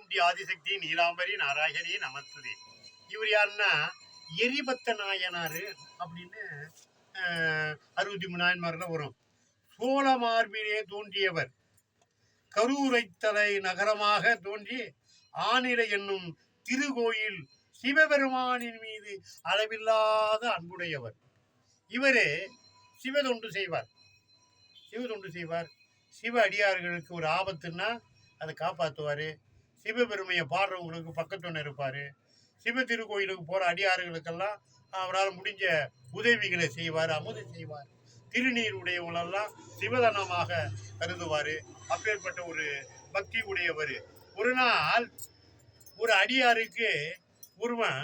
ஓம் D Adishakti Neelambari Narayani நமஸ்துதே. இவர் யாருன்னா எரிபத்த நாயனாரு அப்படின்னு 63 நாயன்மார்ல வரும். சோழ மார்பிலே தோன்றியவர், கரூரைத்தலை நகரமாக தோன்றி ஆனிலை என்னும் திருக்கோயில் சிவபெருமானின் மீது அளவில்லாத அன்புடையவர். இவரே சிவதொண்டு செய்வார். சிவ அடியார்களுக்கு ஒரு ஆபத்துன்னா அதை காப்பாற்றுவார். சிவபெருமையை பாடுறவங்களுக்கு பக்கத்துணை இருப்பார். சிவ திருக்கோயிலுக்கு போகிற அடியார்களுக்கெல்லாம் அவரால் முடிஞ்ச உதவிகளை செய்வார், அமுது செய்வார். திருநீர் உடையவங்களெல்லாம் சிவதனமாக கருதுவார். அப்பேற்பட்ட ஒரு பக்தி உடையவர். ஒரு நாள் ஒரு அடியாருக்கு ஒருவன்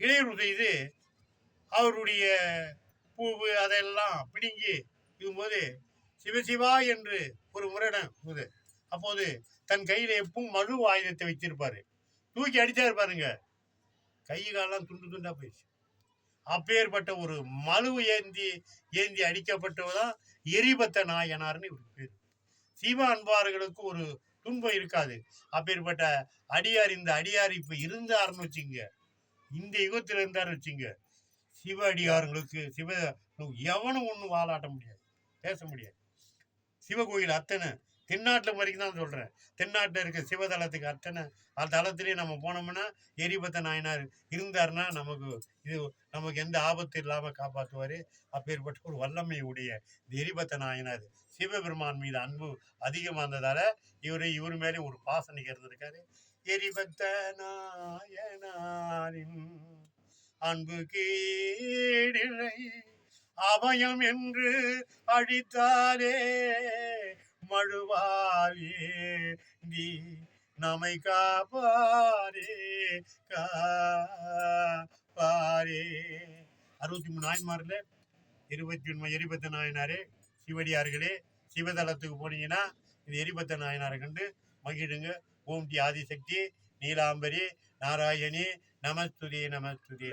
இடையூறு செய்து அவருடைய பூவு அதெல்லாம் பிடுங்கி இருக்கும்போது சிவசிவா என்று ஒரு முறையிடம் போது, அப்போது தன் கையில எப்பவும் மழு ஆயுதத்தை வச்சிருப்பாரு. தூக்கி அடிச்சாரு பாருங்க, கை காலெல்லாம் துண்டு துண்டா போயிடுச்சு. அப்பேற்பட்ட ஒரு மழு ஏந்தி அடிக்கப்பட்டவதான் எரிபத்த நாயனார்னு இவருக்கு பேர். சிவ அன்பார்களுக்கு ஒரு துன்பம் இருக்காது. அப்பேற்பட்ட அடியார், இந்த அடியார் இப்ப இருந்தாருன்னு வச்சுங்க, இந்த யுகத்தில் இருந்தாரு வச்சுங்க, சிவ அடியார்களுக்கு சிவ எவனும் ஒன்றும் வாழாட்ட முடியாது, பேச முடியாது. சிவகோயில் அத்தனை தென்னாட்டில் வரைக்கும் தான் சொல்கிறேன். தென்னாட்டில் இருக்க சிவதலத்துக்கு அத்தனை தளத்திலே நம்ம போனோம்னா எரிபத்த நாயனார் இருந்தாருன்னா நமக்கு எந்த ஆபத்து இல்லாமல் காப்பாற்றுவார். அப்பேற்பட்ட ஒரு வல்லமை உடைய இந்த எரிபத்த நாயனார் சிவபெருமான் மீது அன்பு அதிகமாக இருந்ததால் இவர் மேலே ஒரு பாசனைக்கு இருந்திருக்காரு. எரிபத்த நாயனாரின் அன்பு கீடில்லை, அபயம் என்று அழித்தாரே மழுவாரே நீ நம்மை காப்பாரே காப்பாரே. 63 நாயன்மார்ல 21 எரிபத்த நாயனாரே. சிவடியார்களே, சிவதலத்துக்கு போனீங்கன்னா இந்த எரிபத்த நாயனாரை கண்டு மகிழுங்க. ஓம் டி ஆதிசக்தி நீலாம்பரி நாராயணி நமஸ்துதே நமஸ்துதே.